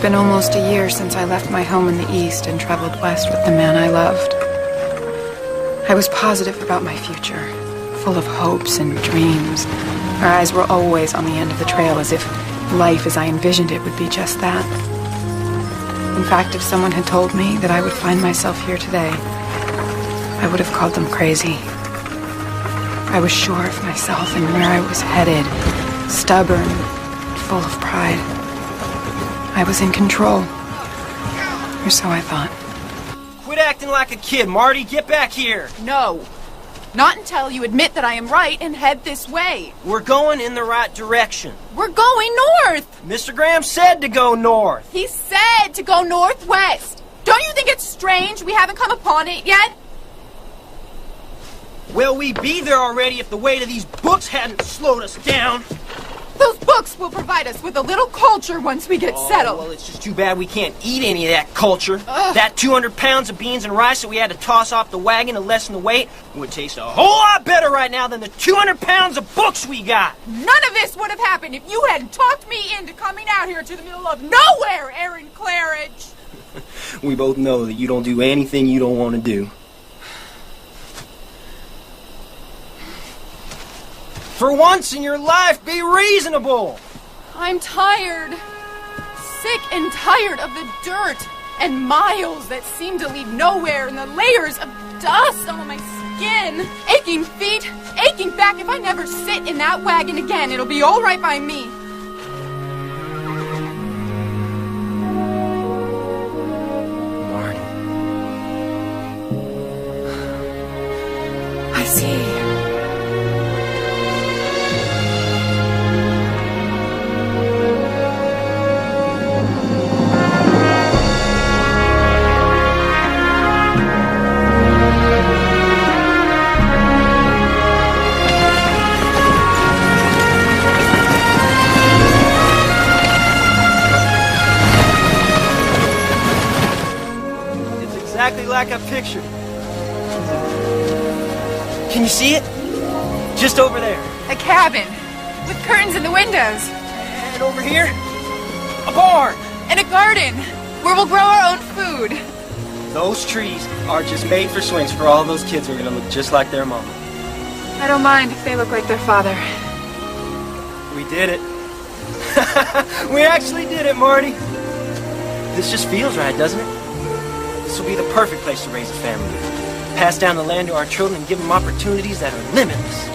been almost a year since I left my home in the East and traveled west with the man I loved. I was positive about my future, full of hopes and dreams. Our eyes were always on the end of the trail, as if life as I envisioned it would be just that. In fact, if someone had told me that I would find myself here today, I would have called them crazy. I was sure of myself and where I was headed, stubborn, full of pride. I was in control. Or so I thought. Quit acting like a kid, Marty. Get back here. No. Not until you admit that I am right and head this way. We're going in the right direction. We're going north. Mr. Graham said to go north. He said to go northwest. Don't you think it's strange we haven't come upon it yet? Well, we'd be there already if the weight of these books hadn't slowed us down. Those books will provide us with a little culture once we get settled. Well, it's just too bad we can't eat any of that culture. Ugh. That 200 pounds of beans and rice that we had to toss off the wagon to lessen the weight would taste a whole lot better right now than the 200 pounds of books we got. None of this would have happened if you hadn't talked me into coming out here to the middle of nowhere, Aaron Claridge. We both know that you don't do anything you don't want to do. For once in your life, be reasonable! I'm tired. Sick and tired of the dirt and miles that seem to lead nowhere and the layers of dust on my skin. Aching feet, aching back. If I never sit in that wagon again, it'll be all right by me. Marty. I see. Exactly like I pictured. Can you see it? Just over there. A cabin with curtains in the windows. And over here, a barn. And a garden where we'll grow our own food. Those trees are just made for swings for all those kids who are going to look just like their mama. I don't mind if they look like their father. We did it. We actually did it, Marty. This just feels right, doesn't it? This will be the perfect place to raise a family. Pass down the land to our children and give them opportunities that are limitless.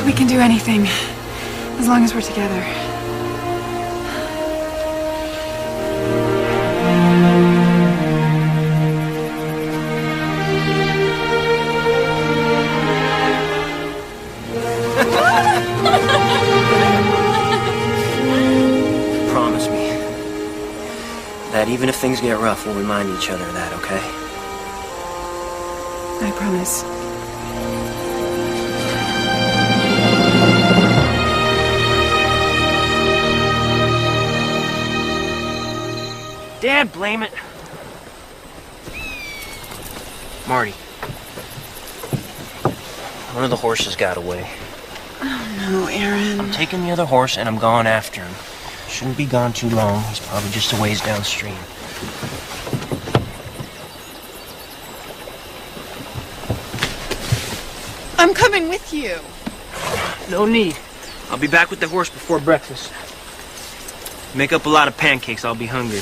We can do anything, as long as we're together. Promise me that even if things get rough, we'll remind each other of that, okay? I promise. Dad, blame it. Marty. One of the horses got away. Oh, no, Aaron. I'm taking the other horse and I'm going after him. Shouldn't be gone too long. He's probably just a ways downstream. I'm coming with you. No need. I'll be back with the horse before breakfast. Make up a lot of pancakes. I'll be hungry.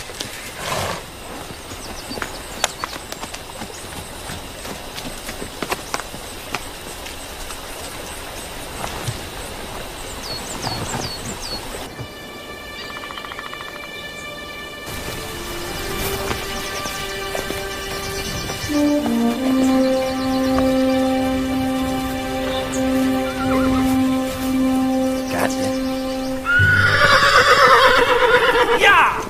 Got it. Yeah!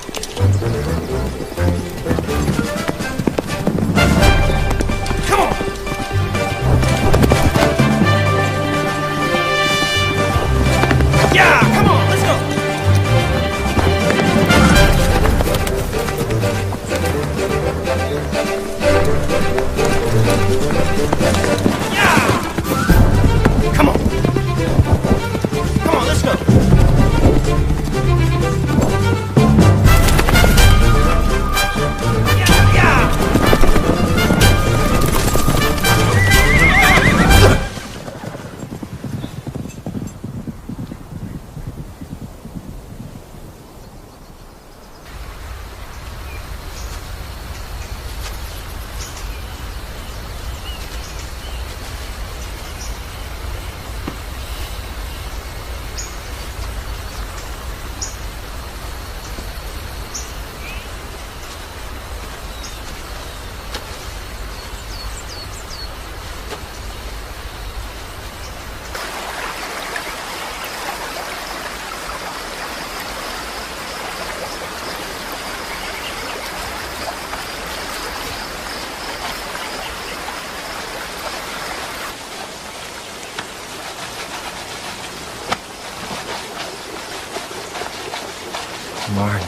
Marty.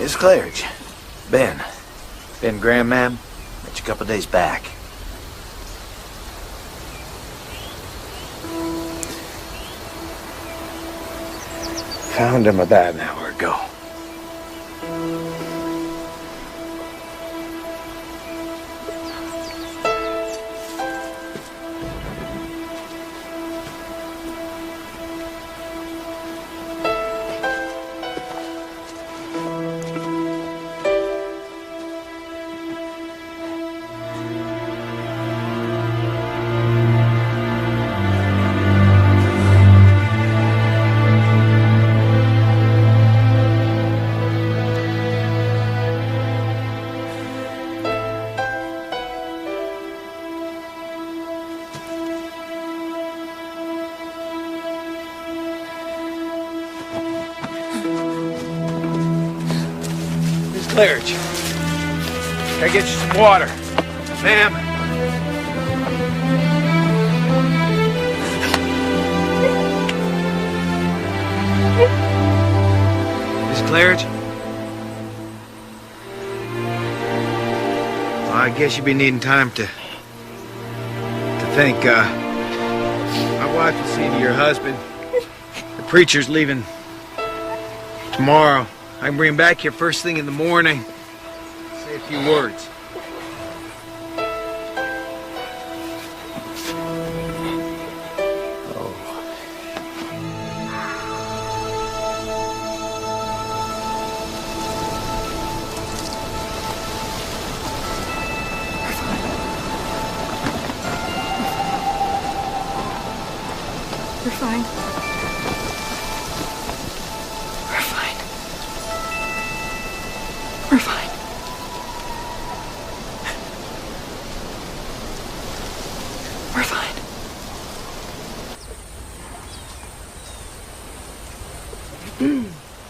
Miss Claridge. Ben. Ben Graham, ma'am. Met you a couple days back. Found him about an hour ago. Claridge. Can I get you some water? Ma'am? Miss Claridge? Well, I guess you'll be needing time to think. My wife will see to your husband. The preacher's leaving tomorrow. I can bring him back here first thing in the morning. Say a few words. We're fine. We're fine. We're fine.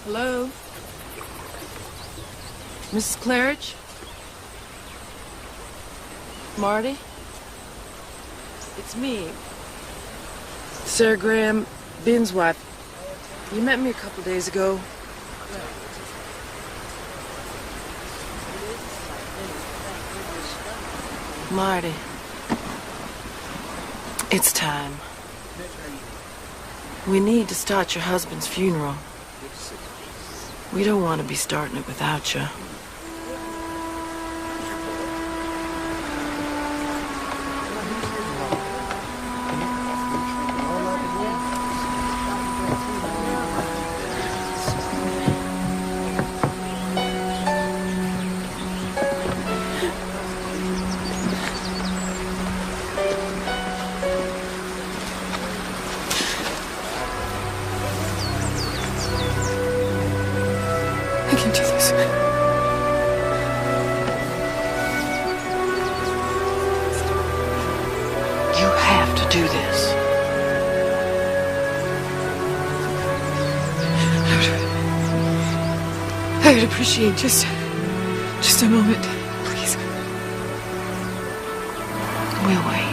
Hello? Mrs. Claridge? Marty? It's me. Sarah Graham, Ben's wife. You met me a couple days ago. Marty, it's time. We need to start your husband's funeral. We don't want to be starting it without you. I can do this. You have to do this. I would appreciate just a moment, please. We'll wait.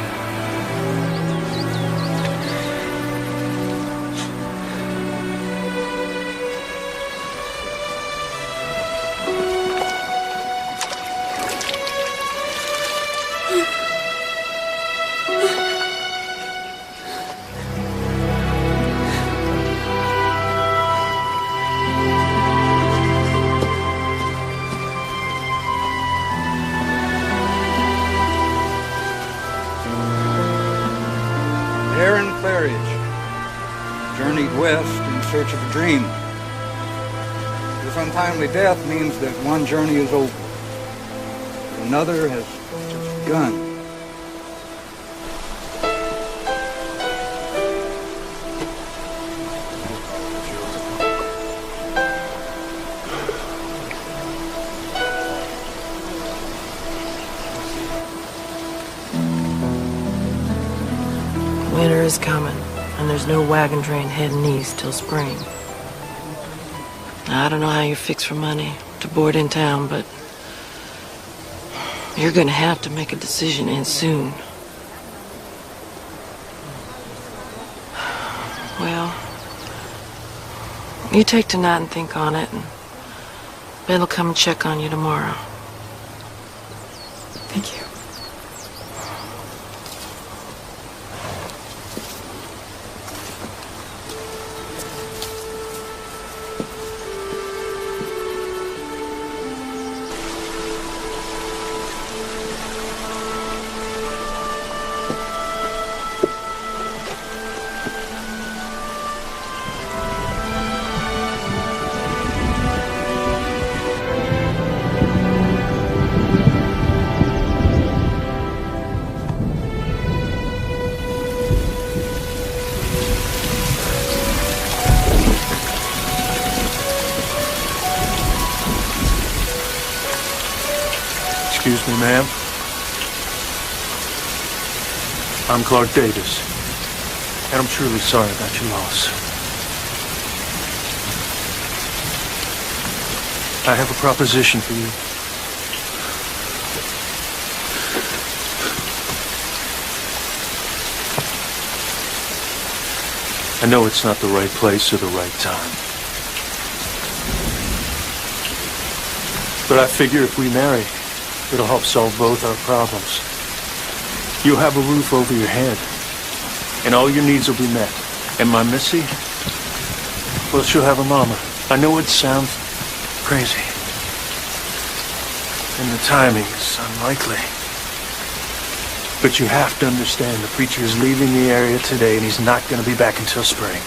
west in search of a dream. This untimely death means that one journey is over. Another has just begun. Winter is coming, and there's no wagon train heading east till spring. Now, I don't know how you're fixed for money to board in town, but you're gonna have to make a decision, and soon. Well, you take tonight and think on it, and Ben will come and check on you tomorrow. Thank you. Excuse me, ma'am. I'm Clark Davis, and I'm truly sorry about your loss. I have a proposition for you. I know it's not the right place or the right time, but I figure if we marry, it'll help solve both our problems. You'll have a roof over your head, and all your needs will be met. And my Missy, well, she'll have a mama. I know it sounds crazy, and the timing is unlikely. But you have to understand, the preacher is leaving the area today, and he's not going to be back until spring.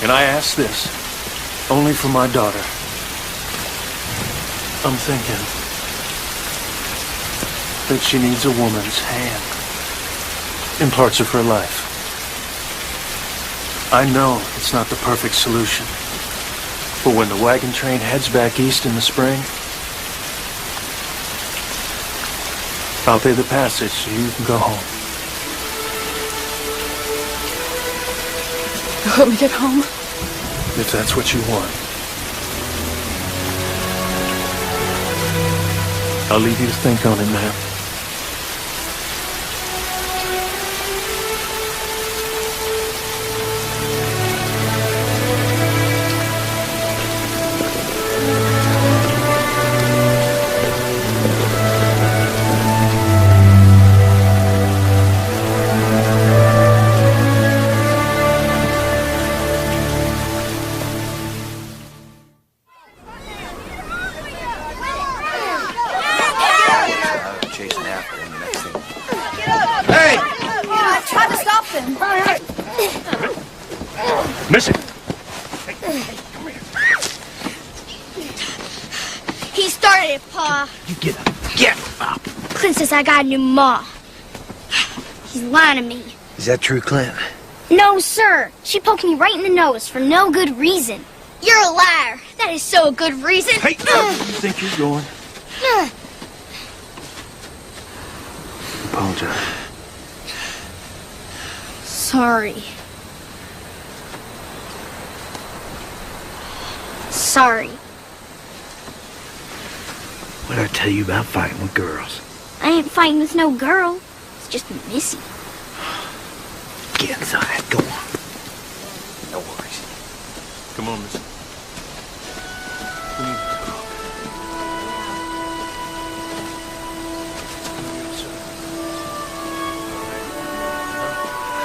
And I ask this only for my daughter. I'm thinking that she needs a woman's hand in parts of her life. I know it's not the perfect solution, but when the wagon train heads back east in the spring, I'll pay the passage so you can go home. You'll help me get home? If that's what you want. I'll leave you to think on it, ma'am. Missy! He started it, Pa. You get up. Get up. Clint says I got a new ma. He's lying to me. Is that true, Clint? No, sir. She poked me right in the nose for no good reason. You're a liar. That is so a good reason. Hey, where do you think you're going? Apologize. Sorry. Sorry. What'd I tell you about fighting with girls? I ain't fighting with no girl. It's just Missy. Get inside. Go on. No worries. Come on, Missy. We need to talk.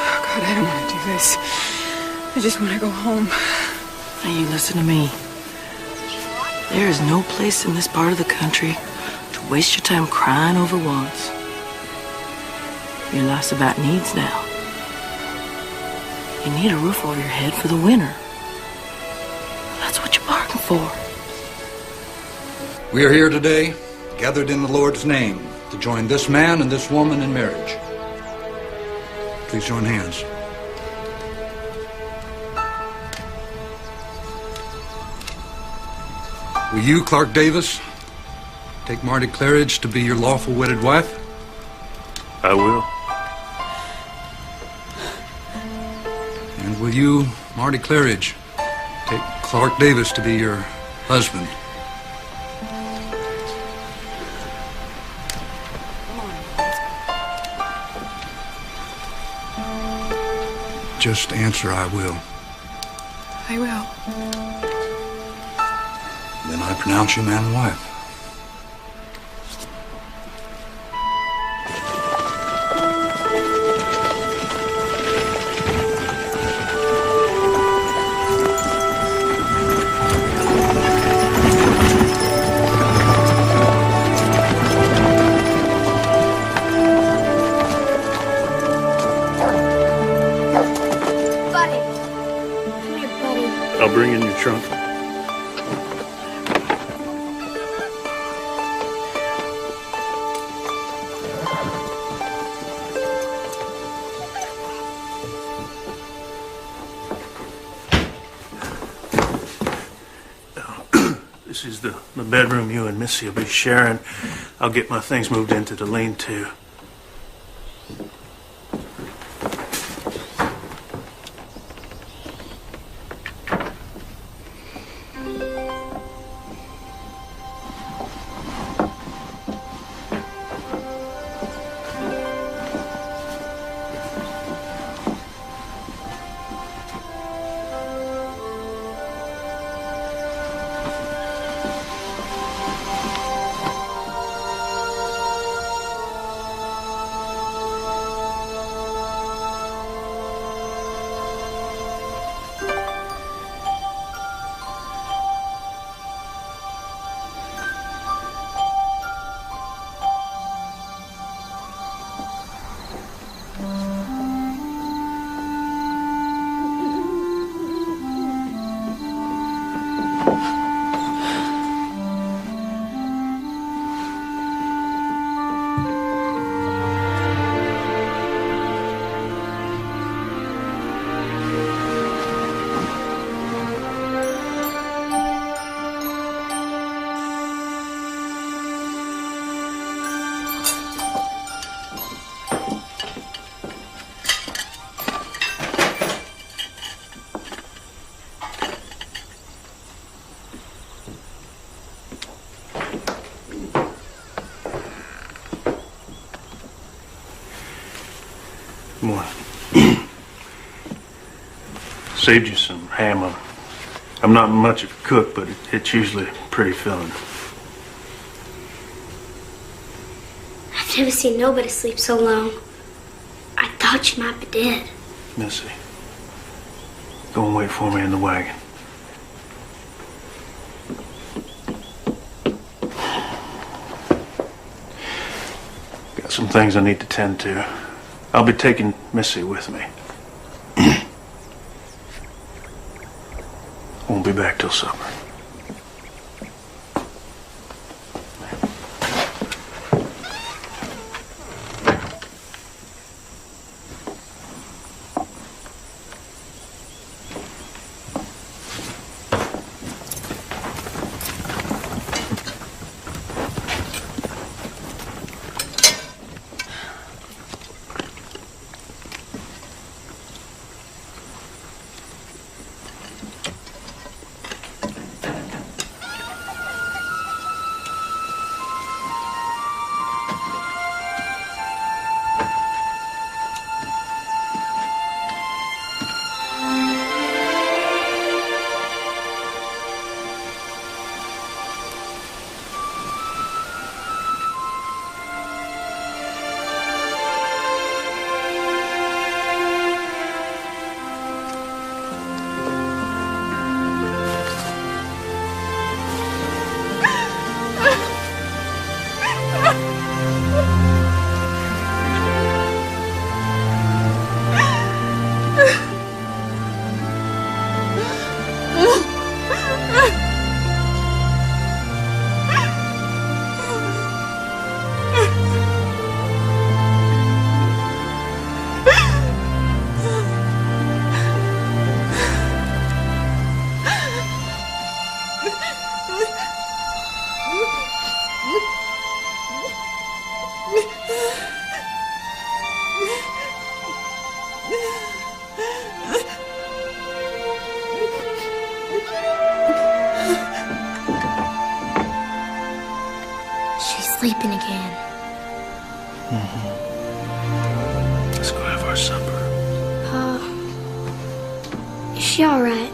Oh, God, I don't want to do this. I just want to go home. Now you listen to me. There is no place in this part of the country to waste your time crying over wants. You're less about needs now. You need a roof over your head for the winter. That's what you bargained for. We are here today, gathered in the Lord's name, to join this man and this woman in marriage. Please join hands. Will you, Clark Davis, take Marty Claridge to be your lawful wedded wife? I will. And will you, Marty Claridge, take Clark Davis to be your husband? Just answer, I will. I will. Then I pronounce you man and wife. I'll bring in your trunk. This is the bedroom you and Missy will be sharing. I'll get my things moved into the lean-to. Saved you some ham. I'm not much of a cook, but it's usually pretty filling. I've never seen nobody sleep so long. I thought you might be dead. Missy, go and wait for me in the wagon. Got some things I need to tend to. I'll be taking Missy with me. Won't be back till supper. sleeping again. Let's go have our supper. Is she all right?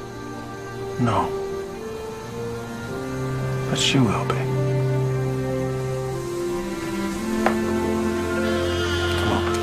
No. But she will be. Come on.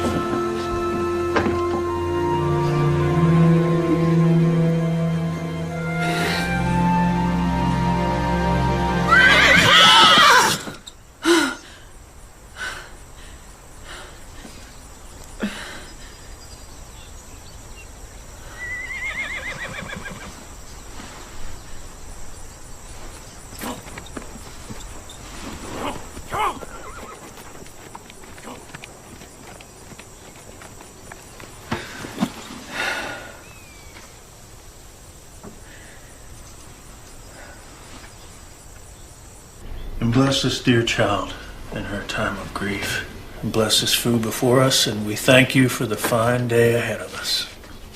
And bless this dear child in her time of grief. And bless this food before us, and we thank you for the fine day ahead of us.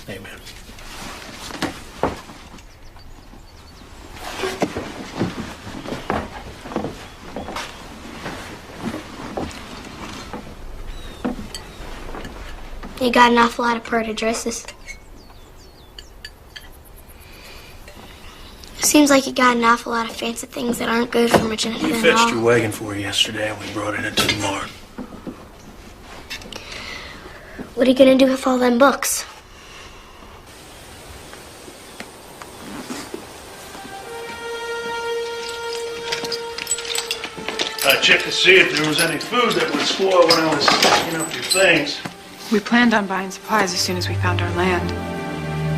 Amen. You got an awful lot of pretty dresses. Seems like you got an awful lot of fancy things that aren't good for much anything We at fetched all. your wagon for you yesterday, and we brought it into the barn. What are you gonna do with all them books? I checked to see if there was any food that would spoil when I was picking up your things. We planned on buying supplies as soon as we found our land.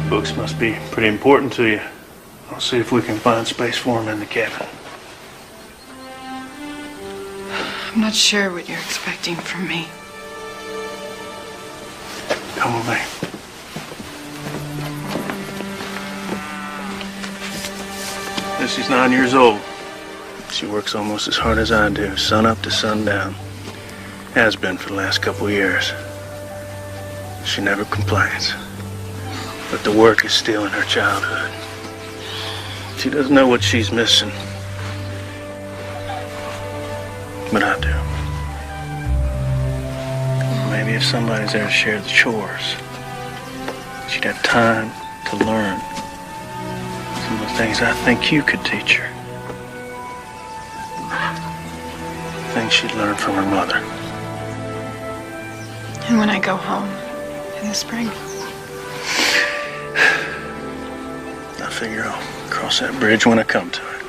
Books must be pretty important to you. I'll see if we can find space for them in the cabin. I'm not sure what you're expecting from me. Come with me. Missy's 9 years old. She works almost as hard as I do, sun up to sundown. Has been for the last couple of years. She never complains. But the work is still in her childhood. She doesn't know what she's missing. But I do. Maybe if somebody's there to share the chores, she'd have time to learn some of the things I think you could teach her. Things she'd learn from her mother. And when I go home in the spring? I figure I'll cross that bridge when I come to it.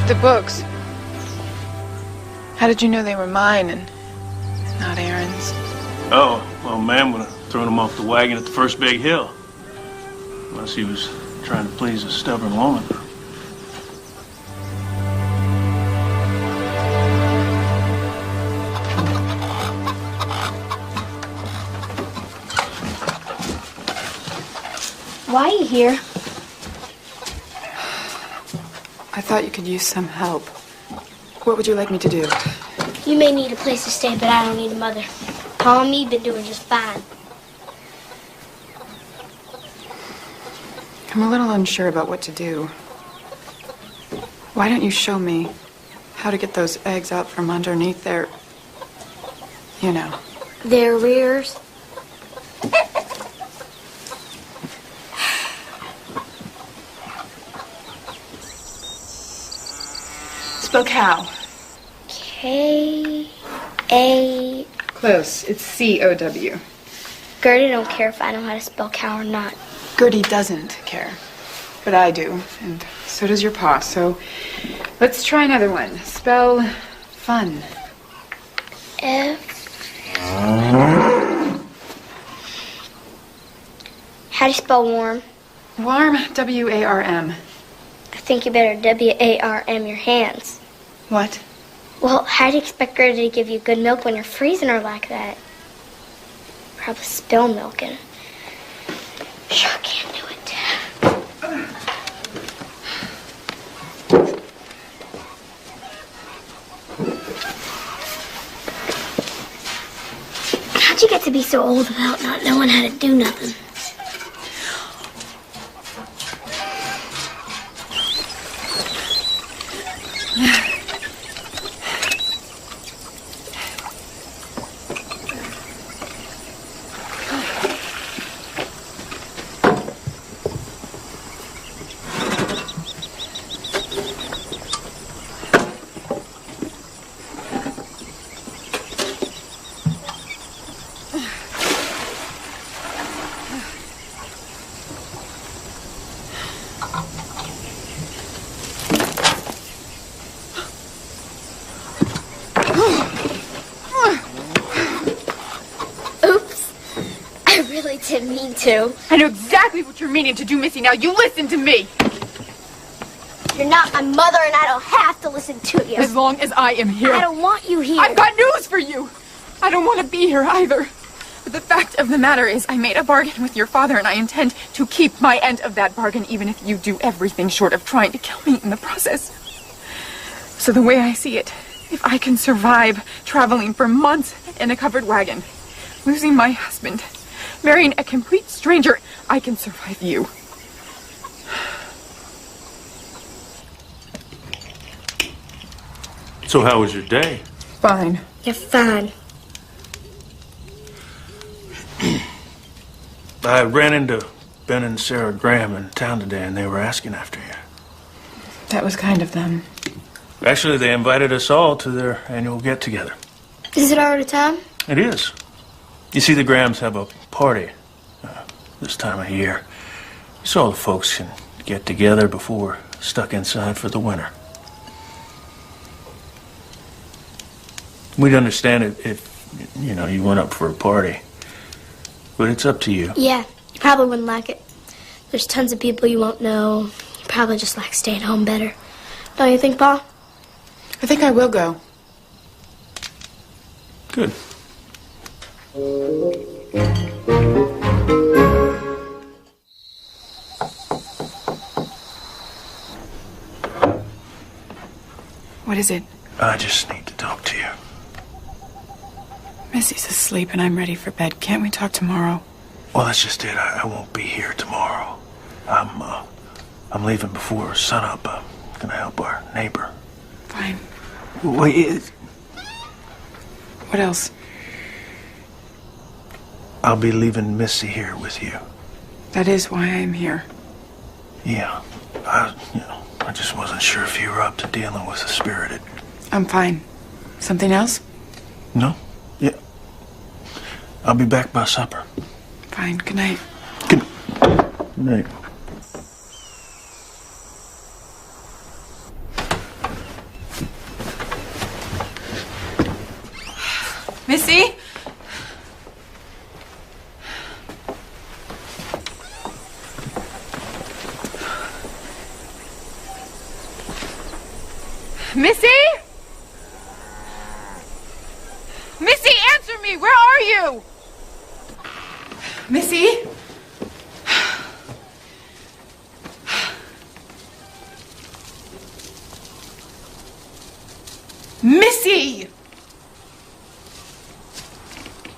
The books. How did you know they were mine and not Aaron's? Oh, well, man would have thrown him off the wagon at the first big hill. Unless he was trying to please a stubborn woman. Why are you here? I thought you could use some help. What would you like me to do? You may need a place to stay, but I don't need a mother. Paul and me have been doing just fine. I'm a little unsure about what to do. Why don't you show me how to get those eggs out from underneath their... you know. Their rears. Spell cow. K-A... Close. It's C-O-W. Gertie don't care if I know how to spell cow or not. Gertie doesn't care. But I do. And so does your pa. So let's try another one. Spell fun. F... How do you spell warm? Warm. W-A-R-M. I think you better W-A-R-M your hands. What? Well, how do you expect Gertie to give you good milk when you're freezing her like that? Probably spill milk and... Sure can't do it. How'd you get to be so old without not knowing how to do nothing? didn't mean to. I know exactly what you're meaning to do, Missy. Now you listen to me. You're not my mother, and I don't have to listen to you. As long as I am here. I don't want you here. I've got news for you. I don't want to be here either. But the fact of the matter is, I made a bargain with your father, and I intend to keep my end of that bargain, even if you do everything short of trying to kill me in the process. So the way I see it, if I can survive traveling for months in a covered wagon, losing my husband, marrying a complete stranger, I can survive you. So how was your day? Fine. You're fine. I ran into Ben and Sarah Graham in town today, and they were asking after you. That was kind of them. Actually, they invited us all to their annual get-together. Is it already time? It is. You see, the Grahams have a party this time of year, so all the folks can get together before we're stuck inside for the winter. We'd understand it if, you went up for a party. But it's up to you. Yeah, you probably wouldn't like it. There's tons of people you won't know. You probably just like staying home better. Don't you think, Pa? I think I will go. Good. What is it? I just need to talk to you. Missy's asleep and I'm ready for bed. Can't we talk tomorrow? Well, that's just it. I won't be here tomorrow. I'm leaving before sunup. I'm gonna help our neighbor. Fine. Wait. What else? I'll be leaving Missy here with you. That is why I'm here. Yeah. I just wasn't sure if you were up to dealing with a spirited. I'm fine. Something else? No? Yeah. I'll be back by supper. Fine. Good night. Good night. Missy? Missy? Missy, answer me! Where are you? Missy? Missy!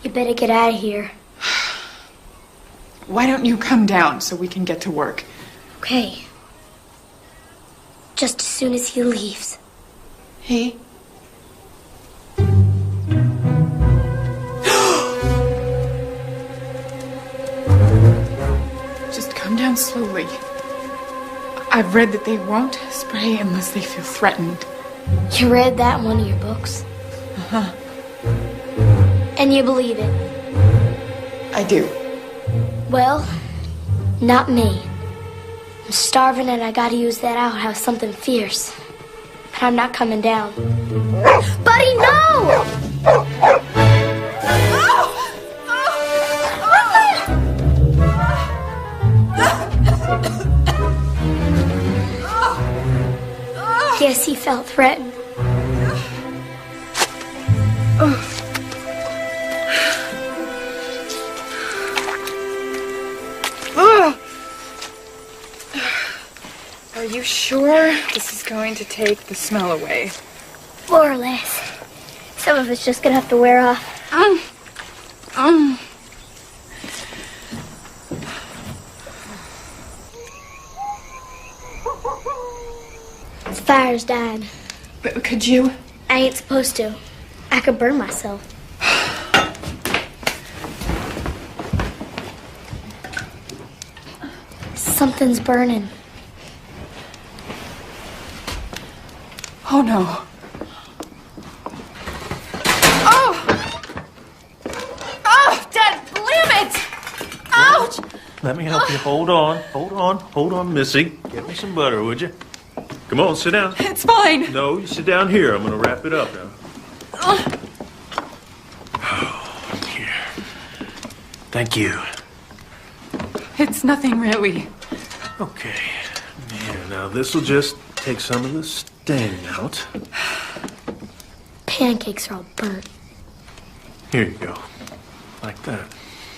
You better get out of here. Why don't you come down so we can get to work? Okay. Just as soon as he leaves. He? Just come down slowly. I've read that they won't spray unless they feel threatened. You read that in one of your books? Uh-huh. And you believe it? I do. Well, not me. I'm starving and I gotta use that outhouse something fierce. And I'm not coming down. Buddy, no! Guess he felt threatened. Are you sure this is going to take the smell away? More or less. Some of it's just gonna have to wear off. The fire's dying. But could you? I ain't supposed to. I could burn myself. Something's burning. Oh, no. Oh! Oh, Dad, blam it! Ouch! Let me help you. Hold on, Missy. Get me some butter, would you? Come on, sit down. It's fine. No, you sit down here. I'm gonna wrap it up now. Oh, here. Thank you. It's nothing really. Okay. Yeah, now this'll just take some of the stain out. Pancakes are all burnt. Here you go. Like that.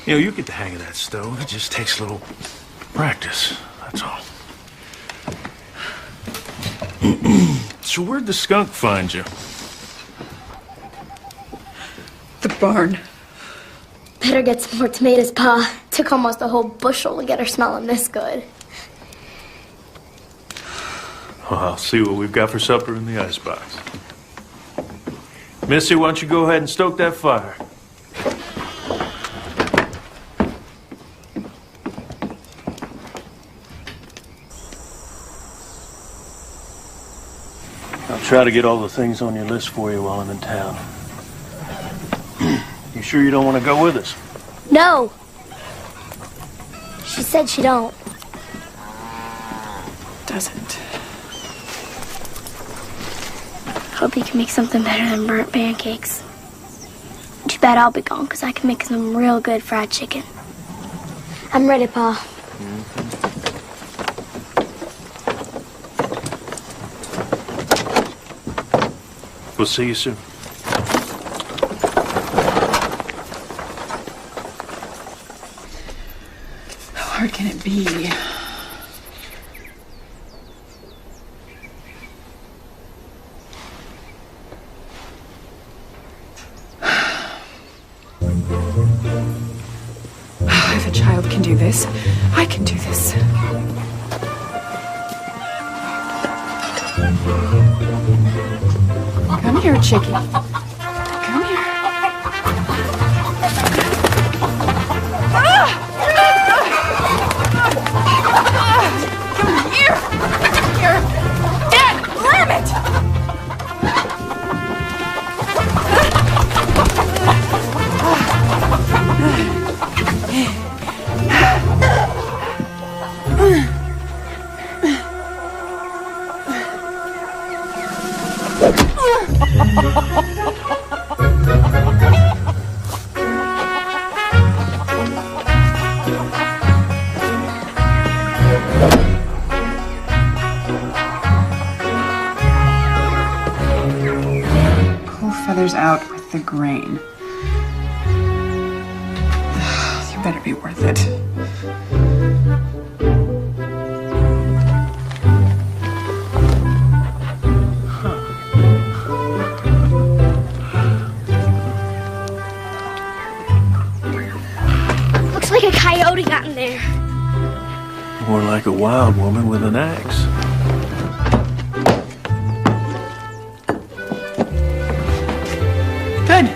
You know, you get the hang of that stove. It just takes a little practice. That's all. So where'd the skunk find you? The barn. Better get some more tomatoes, Pa. Took almost a whole bushel to get her smelling this good. Well, I'll see what we've got for supper in the icebox. Missy, why don't you go ahead and stoke that fire? I'll try to get all the things on your list for you while I'm in town. You sure you don't want to go with us? No. She said she don't. Doesn't. Hope you can make something better than burnt pancakes. Too bad I'll be gone, because I can make some real good fried chicken. I'm ready, Pa. We'll see you soon. How hard can it be? If a child can do this, I can do this. Come here, Chicky. Come here. Come here. Come here. Dad, ram it! Pull feathers out with the grain. You better be worth it. Looks like a coyote got in there. More like a wild woman with an axe. Good.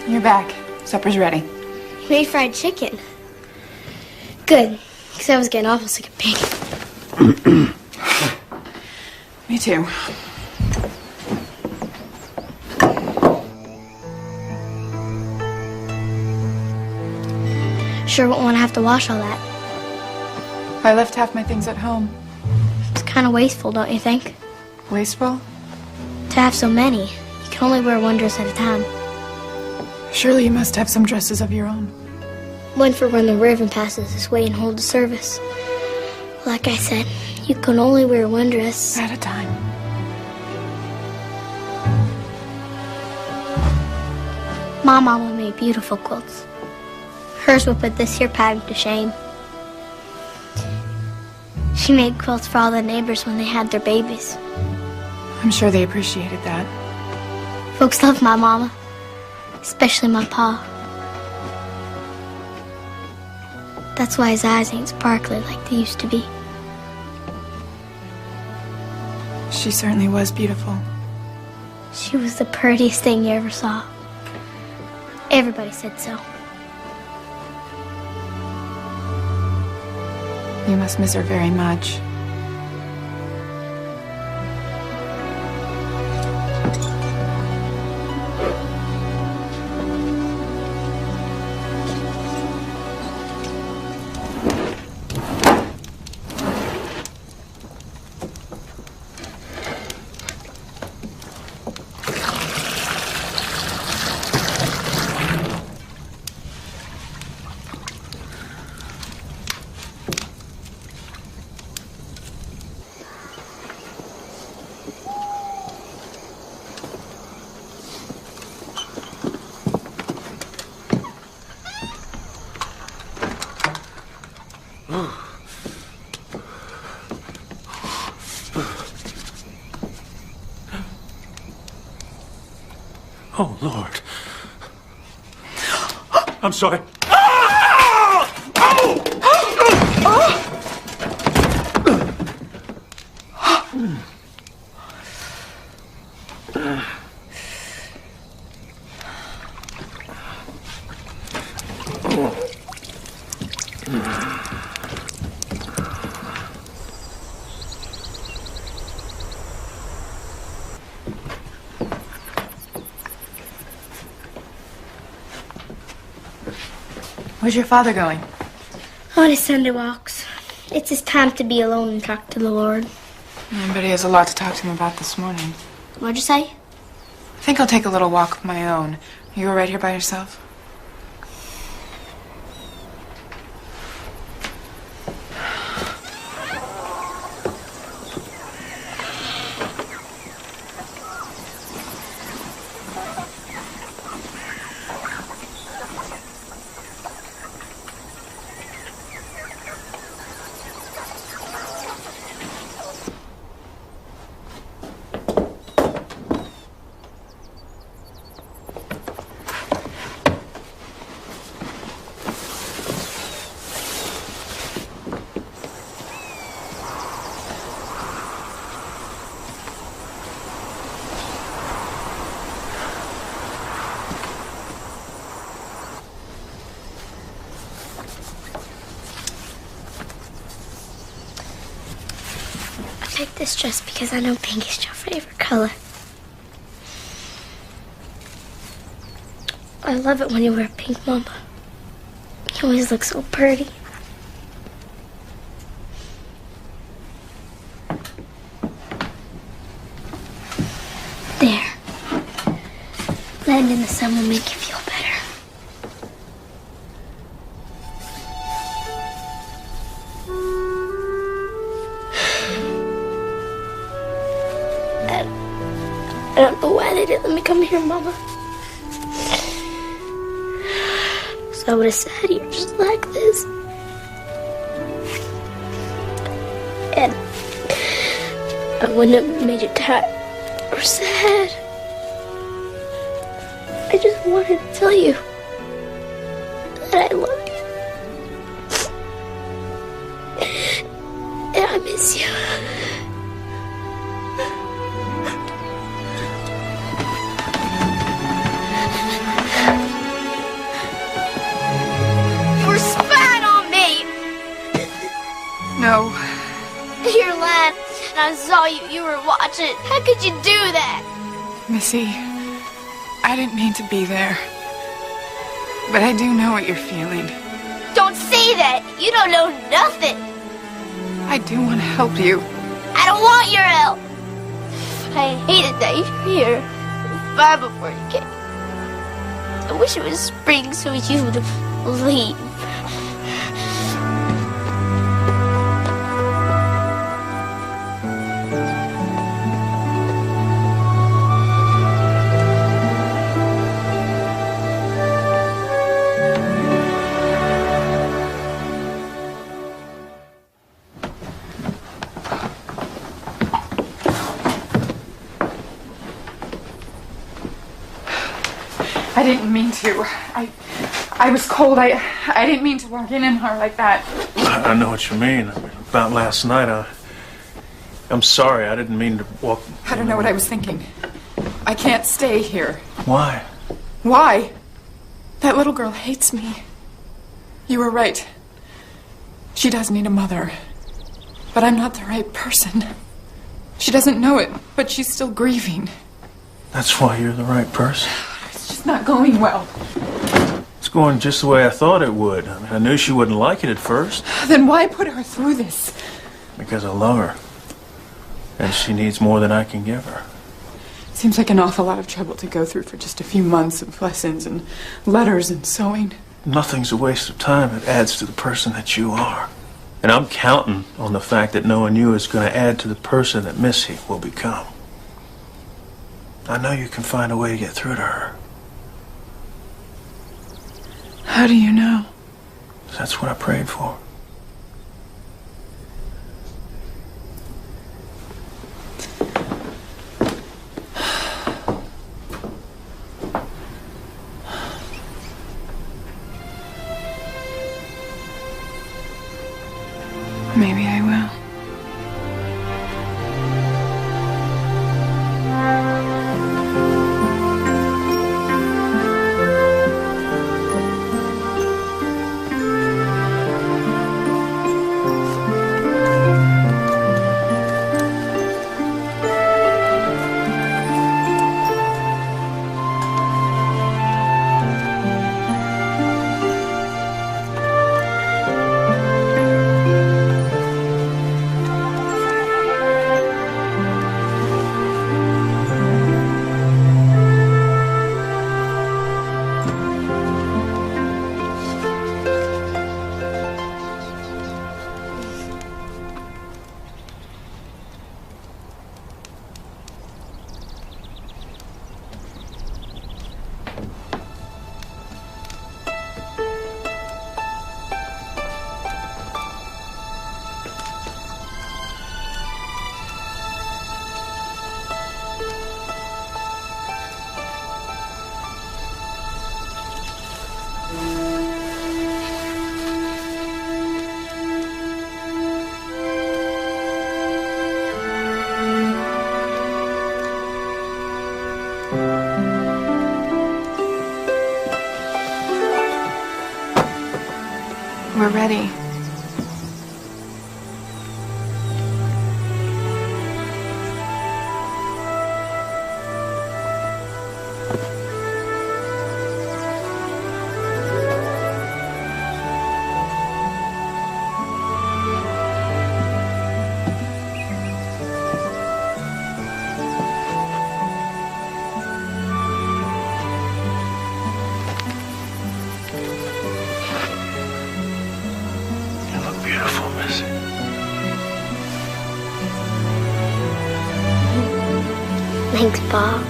You're back. Supper's ready. You made fried chicken. Good, because I was getting awful sick of bacon. Me too. Sure won't want to have to wash all that. I left half my things at home. It's kind of wasteful, don't you think? Wasteful? To have so many, you can only wear one dress at a time. Surely you must have some dresses of your own. One for when the Reverend passes this way and holds a service. Like I said, you can only wear one dress At a time. My mama made beautiful quilts. Hers would put this here pattern to shame. She made quilts for all the neighbors when they had their babies. I'm sure they appreciated that. Folks love my mama, especially my pa. That's why his eyes ain't sparkly like they used to be. She certainly was beautiful. She was the prettiest thing you ever saw. Everybody said so. You must miss her very much. Oh, Lord. I'm sorry. Where's your father going? On his Sunday walks. It's his time to be alone and talk to the Lord. Yeah, but he has a lot to talk to him about this morning. What'd you say? I think I'll take a little walk of my own. Are you all right here by yourself? I picked this dress because I know pink is your favorite color. I love it when you wear pink, Mama. You always look so pretty. There. Land in the sun will make you feel better. I don't know why they didn't let me come here, Mama. So I would have sat here just like this. And I wouldn't have made you tired or sad. I just wanted to tell you that I love you. And I miss you. No. You're lying, and I saw you were watching. How could you do that? Missy, I didn't mean to be there. But I do know what you're feeling. Don't say that. You don't know nothing. I do want to help you. I don't want your help. I hated that you're here. It was fine before you came. I wish it was spring so you would leave. I didn't mean to. I was cold. I didn't mean to walk in her like that. I know what you mean. About last night, I'm sorry. I didn't mean to walk... I don't know what I was thinking. I can't stay here. Why? Why? That little girl hates me. You were right. She does need a mother. But I'm not the right person. She doesn't know it, but she's still grieving. That's why you're the right person. It's just not going well. It's going just the way I thought it would. I mean, I knew she wouldn't like it at first. Then why put her through this? Because I love her. And she needs more than I can give her. Seems like an awful lot of trouble to go through for just a few months of lessons and letters and sewing. Nothing's a waste of time. It adds to the person that you are. And I'm counting on the fact that knowing you is going to add to the person that Missy will become. I know you can find a way to get through to her. How do you know? That's what I prayed for. Maybe I will. We're ready. Beautiful, Missy. Thanks, Bob.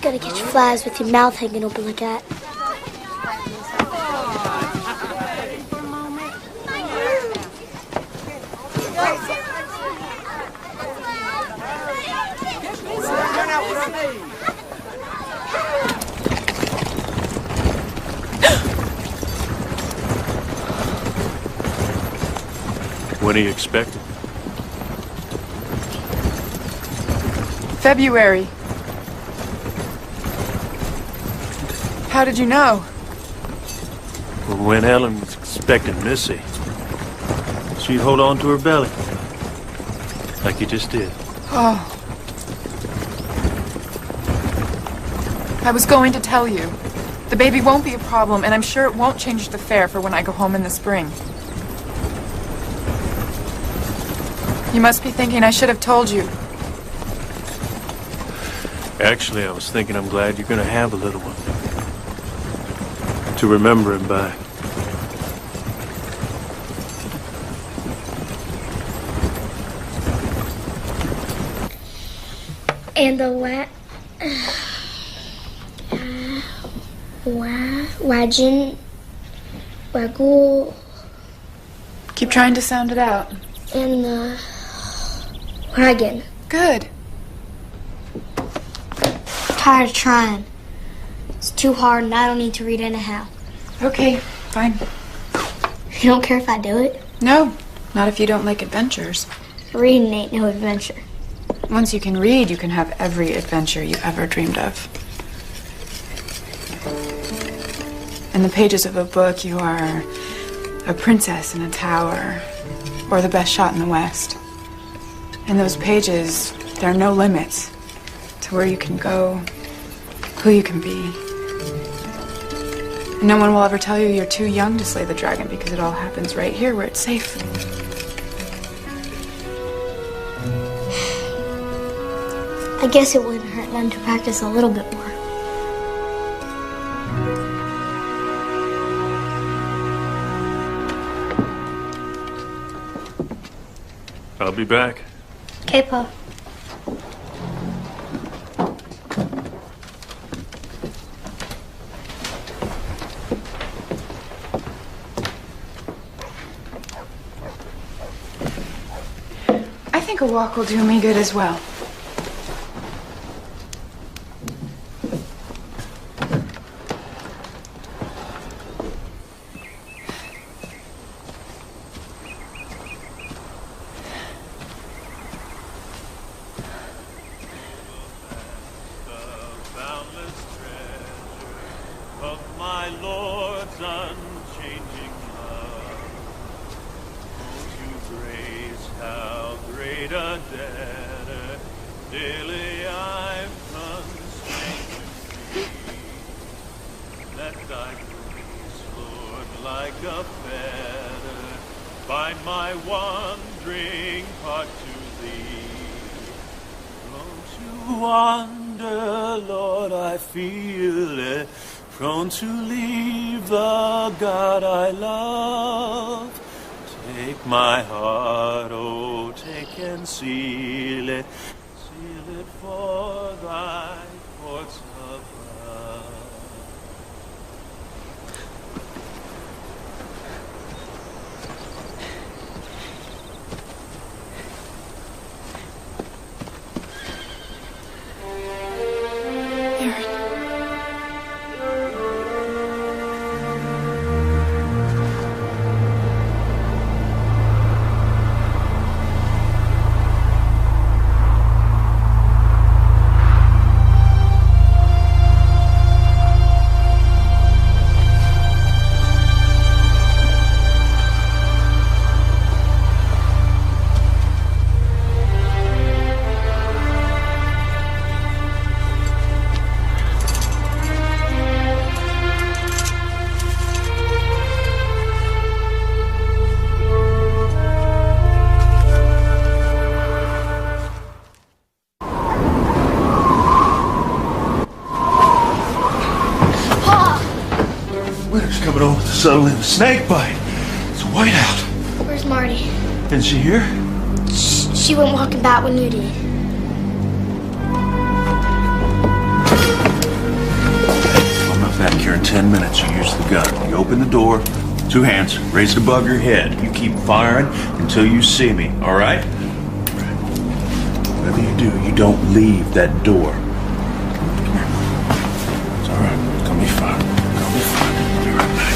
Gotta catch flies with your mouth hanging open like that. When are you expecting? February. How did you know? When Ellen was expecting Missy, she'd hold on to her belly. Like you just did. Oh. I was going to tell you. The baby won't be a problem, and I'm sure it won't change the fare for when I go home in the spring. You must be thinking I should have told you. Actually, I was thinking I'm glad you're gonna have a little one. To remember him by. And the wagon, waggle. Keep trying to sound it out. And the wagon. Good. I'm tired of trying. It's too hard and I don't need to read anyhow. Okay, fine. You don't care if I do it? No, not if you don't like adventures. Reading ain't no adventure. Once you can read, you can have every adventure you ever dreamed of. In the pages of a book, you are a princess in a tower, or the best shot in the West. In those pages, there are no limits to where you can go, who you can be. And no one will ever tell you you're too young to slay the dragon because it all happens right here where it's safe. I guess it wouldn't hurt them to practice a little bit more. I'll be back. Okay, Pa. I think a walk will do me good as well. To leave the God I love. Take my heart, oh, take and seal it for thy courts above. Suddenly the snake bite. It's a whiteout. Where's Marty? Isn't she here? She went walking back when you did. I'm not back here in 10 minutes. You use the gun. You open the door, 2 hands, raise it above your head. You keep firing until you see me, all right? Whatever you do, you don't leave that door. Come here. It's all right. It's gonna be fine. It's gonna be fine. I'll be right back.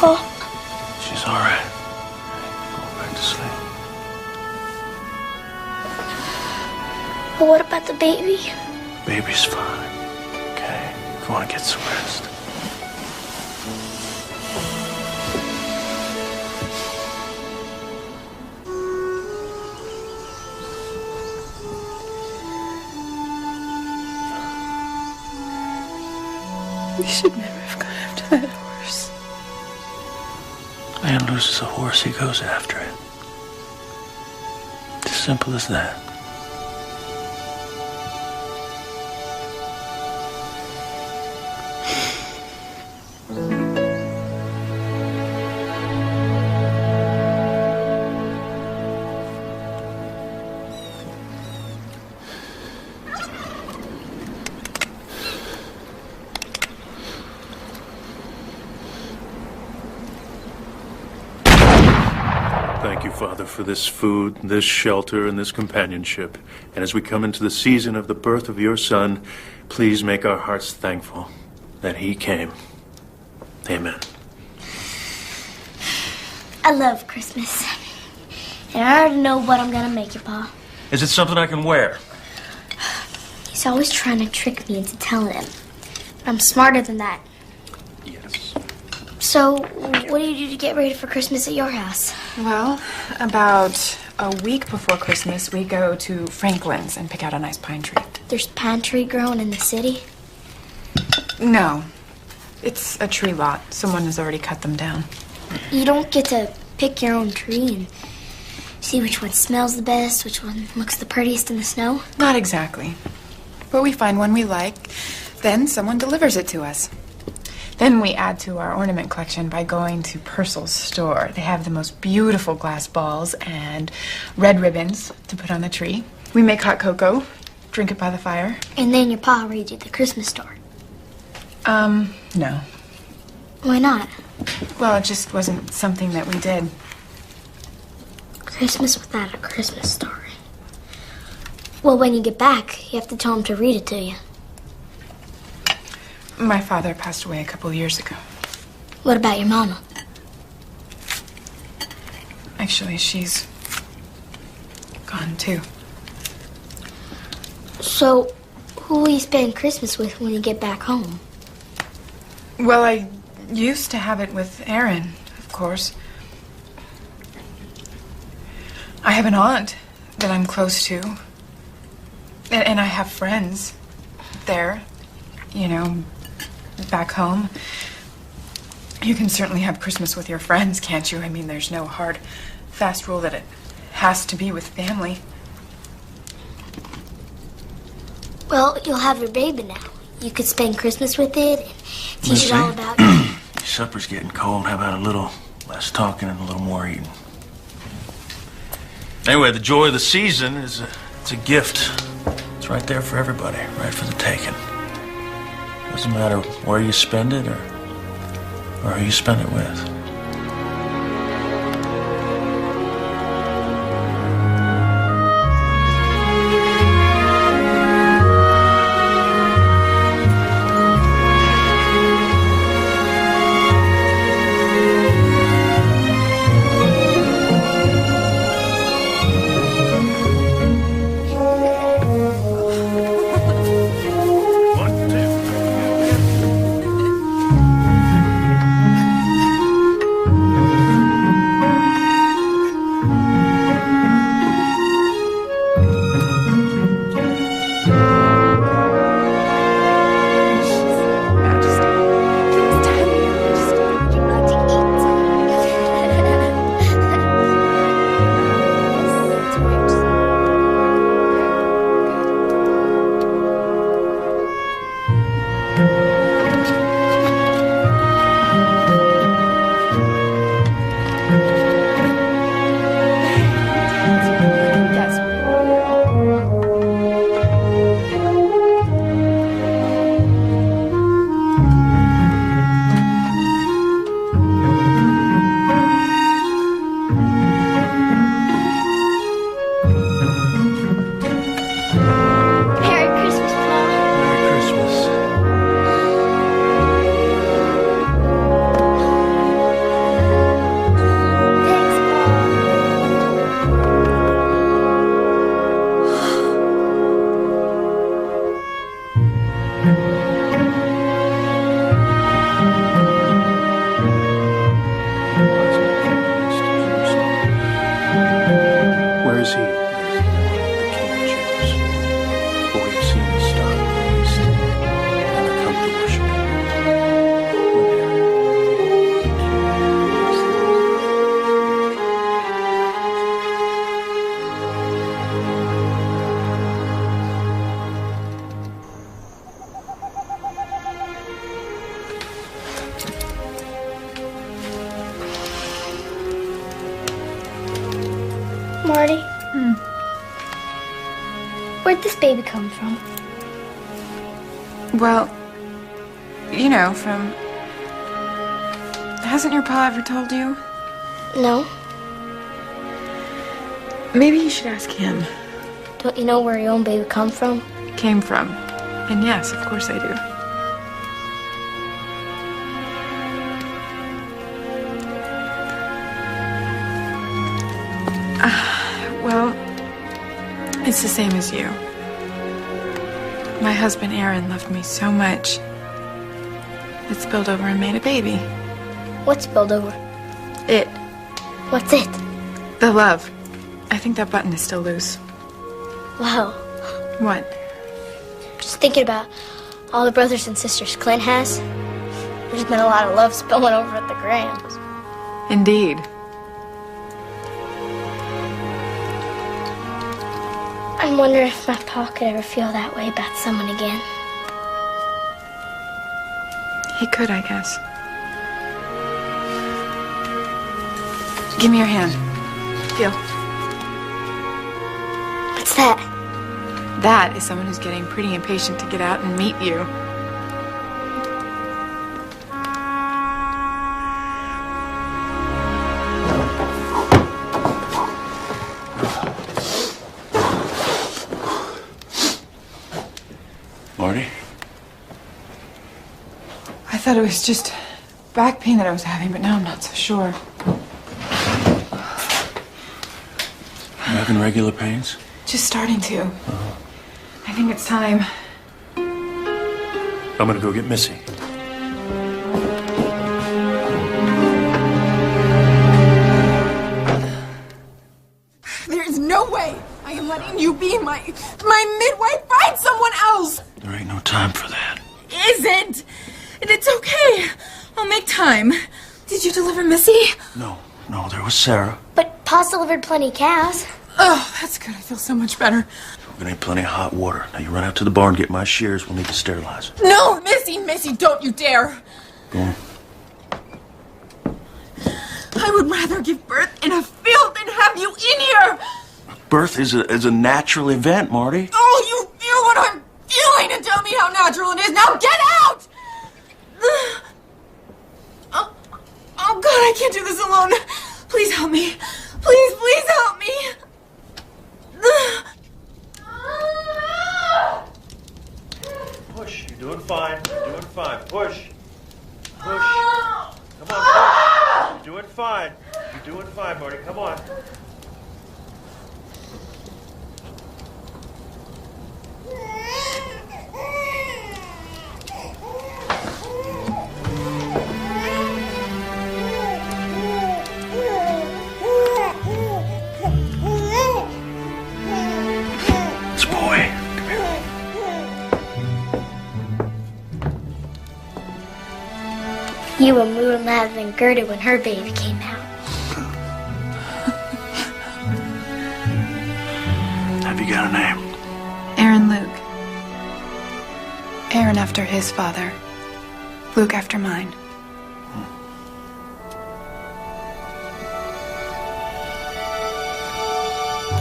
Pa? She's all right. Go back to sleep. But what about the baby? Baby's fine. Okay? Go on and get some rest. We should never have gone after that horse. Man loses a horse, he goes after it. It's as simple as that. Thank you, Father, for this food, this shelter, and this companionship. And as we come into the season of the birth of your Son, please make our hearts thankful that he came. Amen. I love Christmas. And I already know what I'm gonna make you, Pa. Is it something I can wear? He's always trying to trick me into telling him. But I'm smarter than that. Yes. So, what do you do to get ready for Christmas at your house? Well, about a week before Christmas, we go to Franklin's and pick out a nice pine tree. There's pine tree growing in the city? No. It's a tree lot. Someone has already cut them down. You don't get to pick your own tree and see which one smells the best, which one looks the prettiest in the snow? Not exactly. But we find one we like, then someone delivers it to us. Then we add to our ornament collection by going to Purcell's store. They have the most beautiful glass balls and red ribbons to put on the tree. We make hot cocoa, drink it by the fire. And then your pa reads you the Christmas story. No. Why not? Well, it just wasn't something that we did. Christmas without a Christmas story. Well, when you get back, you have to tell him to read it to you. My father passed away a couple of years ago. What about your mama? Actually, she's gone too. So, who will you spend Christmas with when you get back home? Well, I used to have it with Aaron, of course. I have an aunt that I'm close to. And I have friends there, you know, back home. You can certainly have Christmas with your friends, can't you? I mean, there's no hard, fast rule that it has to be with family. Well, you'll have your baby now. You could spend Christmas with it and teach it all about you. Supper's getting cold. How about a little less talking and a little more eating? Anyway, the joy of the season is it's a gift. It's right there for everybody, right for the taking. Doesn't matter where you spend it or who you spend it with. Marty? Where'd this baby come from? Well, you know, from... Hasn't your pa ever told you? No. Maybe you should ask him. Don't you know where your own baby come from? Came from. And yes, of course I do. Well, it's the same as you. My husband Aaron loved me so much. It spilled over and made a baby. What spilled over? It. What's it? The love. I think that button is still loose. Wow. What? Just thinking about all the brothers and sisters Clint has. There's been a lot of love spilling over at the Grahams. Indeed. I'm wondering if my pa could ever feel that way about someone again. He could, I guess. Give me your hand. Feel. What's that? That is someone who's getting pretty impatient to get out and meet you. Marty? I thought it was just back pain that I was having, but now I'm not so sure. You having regular pains? Just starting to. I think it's time. I'm gonna go get Missy. There is no way I am letting you be my midwife. Find someone else. There ain't no time for that. Isn't. And it's okay. I'll make time. Did you deliver Missy? No, there was Sarah. But Pa's delivered plenty of cows. Oh, that's good. I feel so much better. We're gonna need plenty of hot water. Now you run out to the barn, get my shears. We'll need to sterilize. No, Missy, don't you dare. Go on. I would rather give birth in a field than have you in here. Birth is a natural event, Marty. Oh, you feel what I'm feeling and tell me how natural it is. Now get out! Oh, God, I can't do this alone. Please help me. Please help me. Push. You're doing fine. You're doing fine. Push. Come on, push. You're doing fine. You're doing fine, Marty. Come on. This boy. Come here. You were more mad than Gerda when her baby came out. Have you got a name? Aaron Luke. Aaron after his father. Luke after mine.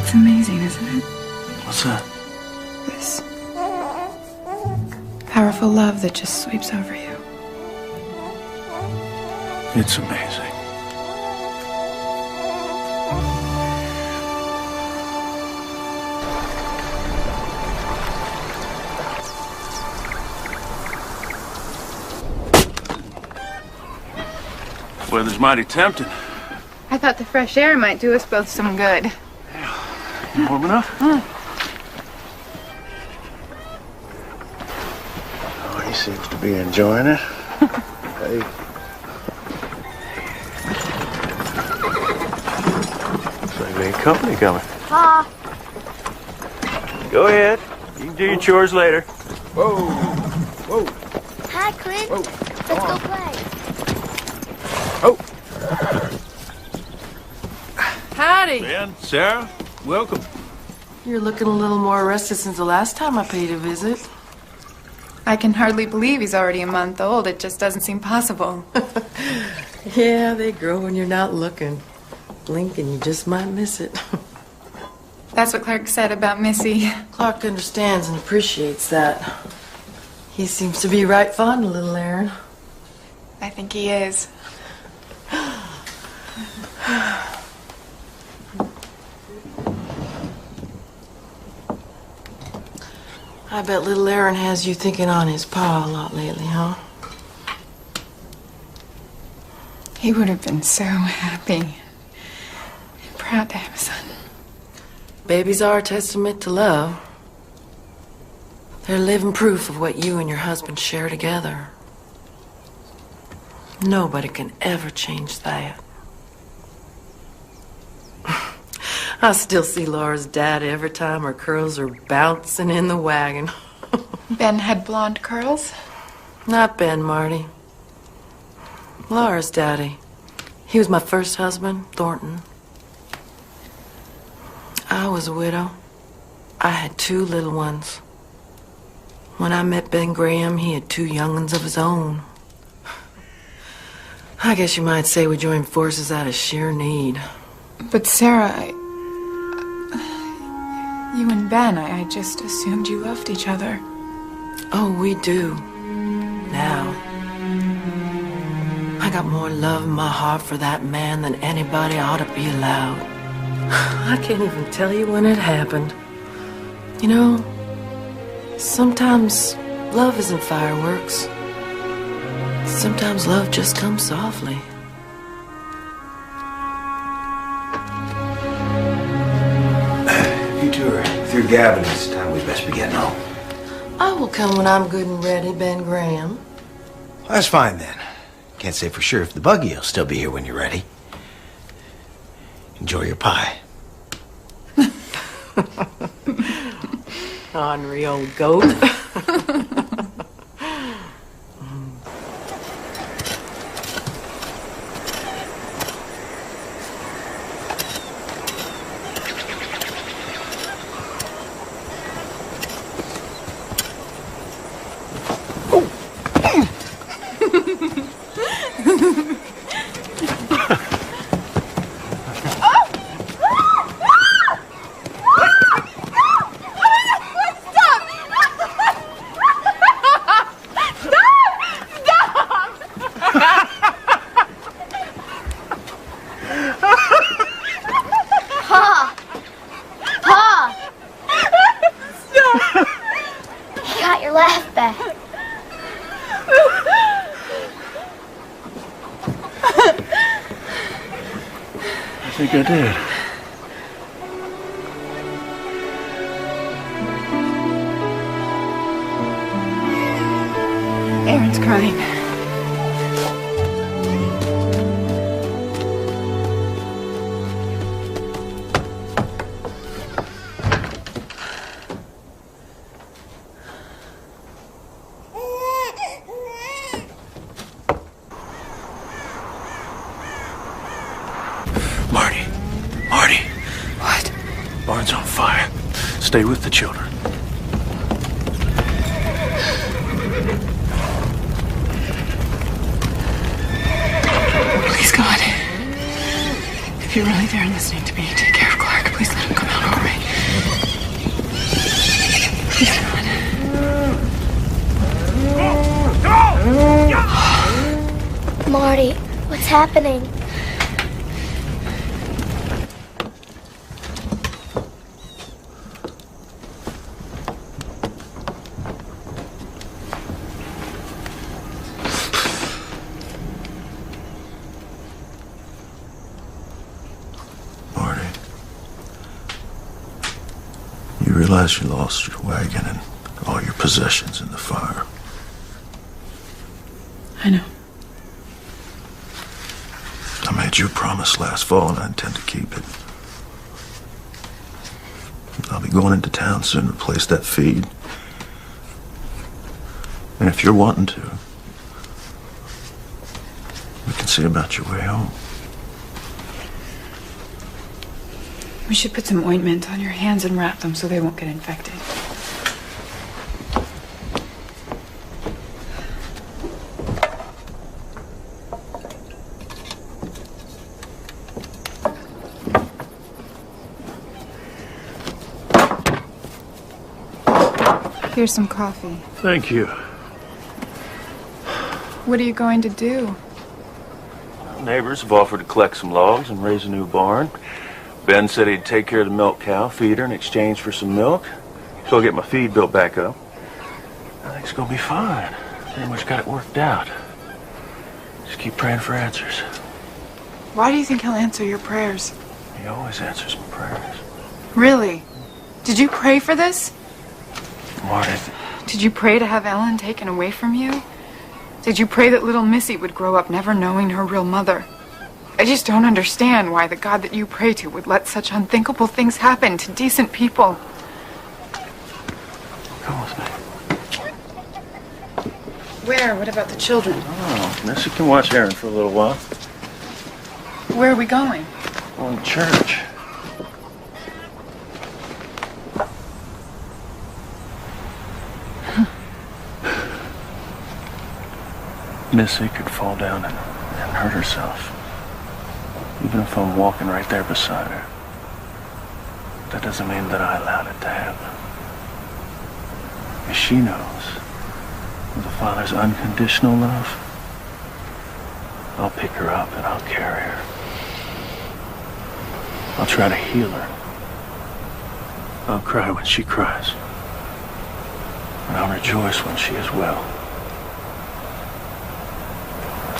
It's amazing, isn't it? What's that? This powerful love that just sweeps over you. It's amazing. Weather's mighty tempting. I thought the fresh air might do us both some good. You warm enough? Oh, he seems to be enjoying it. Hey. Looks like there ain't company coming. Pa. Go ahead. You can do your chores later. Whoa. Hi, Clint. Whoa. Let's go play. Oh. Howdy. Ben, Sarah, welcome. You're looking a little more rested since the last time I paid a visit. I can hardly believe he's already a month old. It just doesn't seem possible. Yeah, they grow when you're not looking. Blink and you just might miss it. That's what Clark said about Missy. Clark understands and appreciates that. He seems to be right fond of little Aaron. I think he is. I bet little Aaron has you thinking on his pa a lot lately, huh? He would have been so happy. Proud to have a son. Babies are a testament to love. They're living proof of what you and your husband share together. Nobody can ever change that. I still see Laura's dad every time her curls are bouncing in the wagon. Ben had blonde curls? Not Ben, Marty. Laura's daddy. He was my first husband, Thornton. I was a widow. I had 2 little ones. When I met Ben Graham, he had 2 young ones of his own. I guess you might say we joined forces out of sheer need. But Sarah, you and Ben, I just assumed you loved each other. Oh, we do. Now. I got more love in my heart for that man than anybody ought to be allowed. I can't even tell you when it happened. You know, sometimes love isn't fireworks. Sometimes love just comes softly. You two are through Gavin. It's time we best be getting home. I will come when I'm good and ready, Ben Graham. Well, that's fine then. Can't say for sure if the buggy will still be here when you're ready. Enjoy your pie. Ornery old goat. I think I did. Aaron's crying. Marty. What? Barn's on fire. Stay with the children. Please, God. If you're really there and listening to me, take care of Clark. Please let him come out all right. Please, God. Marty, what's happening? You realize you lost your wagon and all your possessions in the fire. I know. I made you a promise last fall, and I intend to keep it. I'll be going into town soon to replace that feed. And if you're wanting to, we can see about your way home. We should put some ointment on your hands and wrap them so they won't get infected. Here's some coffee. Thank you. What are you going to do? Neighbors have offered to collect some logs and raise a new barn. Ben said he'd take care of the milk cow, feed her in exchange for some milk. So I'll get my feed built back up. I think it's gonna be fine. Pretty much got it worked out. Just keep praying for answers. Why do you think he'll answer your prayers? He always answers my prayers. Really? Did you pray for this? What? Did you pray to have Ellen taken away from you? Did you pray that little Missy would grow up never knowing her real mother? I just don't understand why the God that you pray to would let such unthinkable things happen to decent people. Come with me. Where? What about the children? Oh, Missy can watch Aaron for a little while. Where are we going? Going to church. Missy could fall down and hurt herself. Even if I'm walking right there beside her. That doesn't mean that I allowed it to happen. If she knows of the Father's unconditional love, I'll pick her up and I'll carry her. I'll try to heal her. I'll cry when she cries. And I'll rejoice when she is well.